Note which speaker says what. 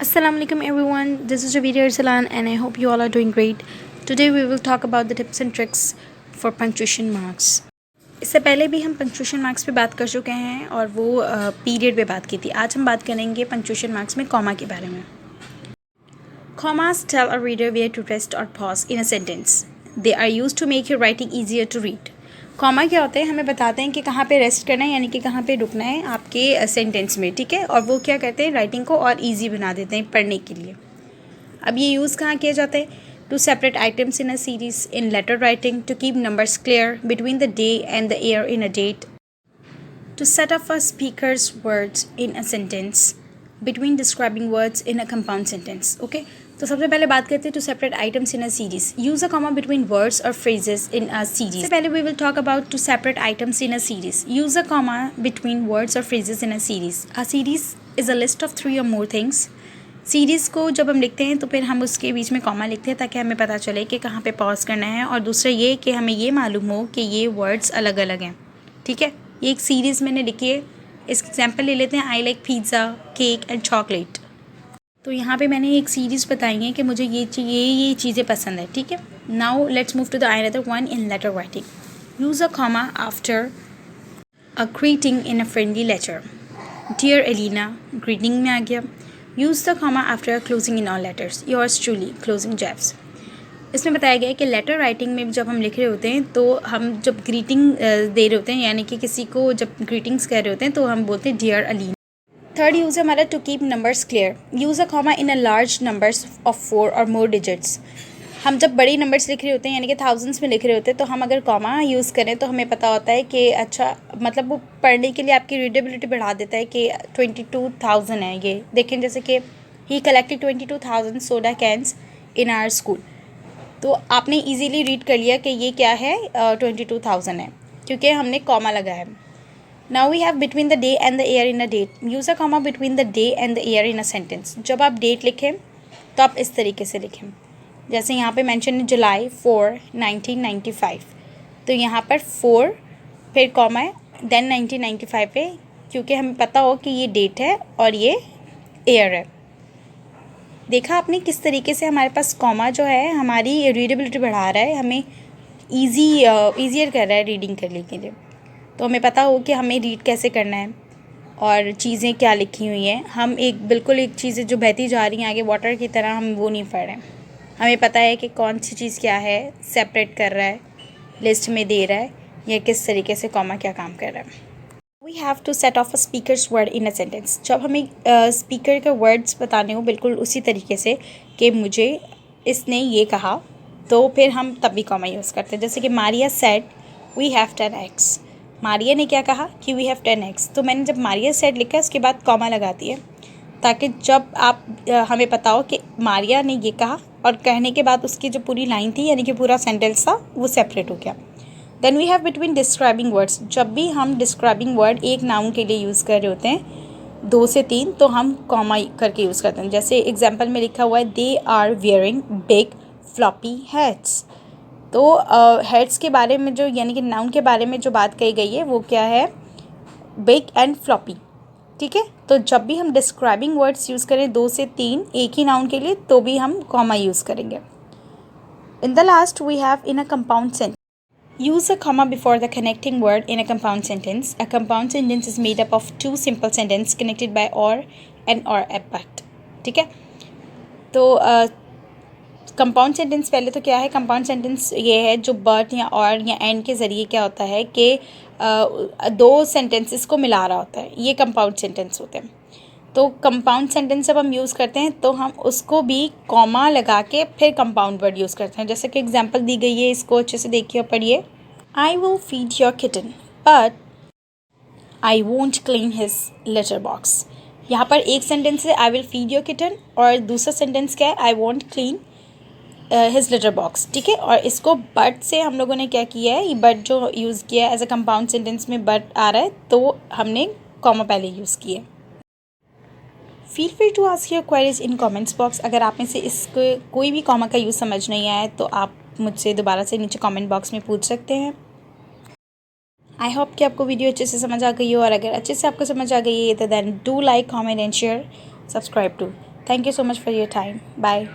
Speaker 1: Assalamu alaikum everyone, this is Javeera Arsalan and I hope you all are doing great. Today we will talk about the tips and tricks for punctuation marks. इससे पहले भी हम punctuation marks पे बात कर चुके हैं और वो पीरियड पे बात की थी. आज हम बात करेंगे पंक्चुएशन मार्क्स में कॉमा के बारे में. Commas tell a reader where to rest or pause in a sentence. They are used to make your writing easier to read. Comma क्या होते हैं, हमें बताते हैं कि कहाँ पे रेस्ट करना है, यानी कि कहाँ पे रुकना है आपके सेंटेंस में, ठीक है. और वो क्या करते हैं, राइटिंग को और इजी बना देते हैं पढ़ने के लिए. अब ये यूज़ कहाँ किया जाता है? To separate items in a series in letter writing, to keep numbers clear between the day and the year in a date, to set off a speaker's words in a sentence, between describing words in a compound sentence. Okay, तो सबसे पहले बात करते हैं to separate items in a series. Use a comma between words और phrases in a series. सबसे पहले we will talk about to separate items in a series. Use a comma between words और phrases in a series. A series is a list of 3 or more things. Series को जब हम लिखते हैं तो फिर हम उसके बीच में कॉमा लिखते हैं ताकि हमें पता चले कि कहाँ पे पॉज करना है, और दूसरा ये कि हमें ये मालूम हो कि ये वर्ड्स अलग अलग हैं. ठीक है, ये एक सीरीज़ मैंने लिखी है. इसका एग्जाम्पल ले लेते हैं. I like pizza, cake and chocolate. तो यहाँ पे मैंने एक सीरीज़ बताई है कि मुझे ये चीज़ें पसंद है. ठीक है, now let's move to the another one in letter writing. Use a comma after a greeting in a friendly letter. Dear Elina, greeting में आ गया. Use the comma after a closing in all letters. Yours truly, closing जैब्स. इसमें बताया गया है कि letter writing में जब हम लिख रहे होते हैं तो हम जब ग्रीटिंग दे रहे होते हैं, यानी कि किसी को जब ग्रीटिंग्स कह रहे होते हैं तो हम बोलते हैं डियर अलीना. थर्ड यूज़ है हमारा to keep numbers clear. Use a comma in a large numbers of 4 or more digits. हम जब बड़ी नंबर्स लिख रहे होते हैं, यानी कि थाउजेंड्स में लिख रहे होते हैं, तो हम अगर कॉमा यूज़ करें तो हमें पता होता है कि अच्छा, मतलब वो पढ़ने के लिए आपकी रीडेबिलिटी बढ़ा देता है कि 22,000 है. ये देखें, जैसे कि he collected 22,000 soda cans in our school. तो आपने इजीली रीड कर लिया कि ये क्या है, 22,000 है, क्योंकि हमने कॉमा लगाया है. Now we have between the day and the year in a date. Use a comma between the day and the year in a sentence. जब आप डेट लिखें तो आप इस तरीके से लिखें. जैसे यहाँ पे मेंशन है जुलाई 4, 1995. तो यहाँ पर 4 फिर कॉमा है, देन 1995 पे, क्योंकि हमें पता हो कि ये डेट है और ये ईयर है. देखा आपने किस तरीके से हमारे पास कॉमा जो है हमारी रीडेबिलिटी बढ़ा रहा है, हमें ईजियर कर रहा है रीडिंग करने के लिए. तो हमें पता हो कि हमें रीड कैसे करना है और चीज़ें क्या लिखी हुई हैं. हम बिल्कुल एक चीज़ें जो बहती जा रही हैं आगे वाटर की तरह, हम वो नहीं पढ़ रहे हैं. हमें पता है कि कौन सी चीज़ क्या है, सेपरेट कर रहा है, लिस्ट में दे रहा है, या किस तरीके से कॉमा क्या काम कर रहा है. We have to set off a speakers word in a sentence. जब हमें स्पीकर के वर्ड्स बताने हो बिल्कुल उसी तरीके से कि मुझे इसने ये कहा, तो फिर हम तब भी कॉमा यूज़ करते हैं. जैसे कि Maria said we have 10 eggs. Maria ने क्या कहा कि वी हैव 10 eggs. तो मैंने जब मारिया सेड लिखा उसके बाद कॉमा लगाती है, ताकि जब आप हमें पता हो कि मारिया ने ये कहा, और कहने के बाद उसकी जो पूरी लाइन थी, यानी कि पूरा सेंटेंस था, वो सेपरेट हो गया. Then we have between describing words. जब भी हम डिस्क्राइबिंग वर्ड एक नाउन के लिए यूज़ कर रहे होते हैं 2 से 3, तो हम कॉमा करके यूज़ करते हैं. जैसे एग्जांपल में लिखा हुआ है they are wearing big floppy heads. तो हेड्स के बारे में जो, यानी कि नाउन के बारे में जो बात कही गई है वो क्या है, बिग एंड फ्लॉपी. ठीक है, तो जब भी हम डिस्क्राइबिंग वर्ड्स यूज़ करें 2 से 3 एक ही नाउन के लिए, तो भी हम कॉमा यूज़ करेंगे. In the last we have in a compound sentence. Use a comma before the connecting word in a compound sentence. A compound sentence is made up of 2 simple sentences connected by or and or but. ठीक है, तो compound sentence पहले तो क्या है, compound sentence ये है जो बट या और या एंड के ज़रिए क्या होता है कि 2 सेंटेंसेस को मिला रहा होता है, ये कंपाउंड सेंटेंस होते हैं. तो कंपाउंड सेंटेंस जब हम यूज़ करते हैं तो हम उसको भी कॉमा लगा के फिर कंपाउंड वर्ड यूज़ करते हैं. जैसे कि एग्जांपल दी गई है, इसको अच्छे से देखिए और पढ़िए. I will feed your kitten but I won't clean his litre box. यहाँ पर एक सेंटेंस है I will feed your kitten, और दूसरा सेंटेंस क्या है, I won't clean his litre box. ठीक है, और इसको बट से हम लोगों ने क्या किया है, ये बट जो यूज़ किया है एज अ कंपाउंड सेंटेंस में बट आ रहा है, तो हमने कॉमा पहले यूज़ किया है. Feel free to ask your queries in comments box. अगर आप में से इसको कोई भी कॉमा का यूज़ समझ नहीं आया तो आप मुझसे दोबारा से नीचे कमेंट बॉक्स में पूछ सकते हैं. आई होप कि आपको वीडियो अच्छे से समझ आ गई हो, और अगर अच्छे से आपको समझ आ गई है तो then do like, comment and share, subscribe to. Thank you so much for your time. Bye.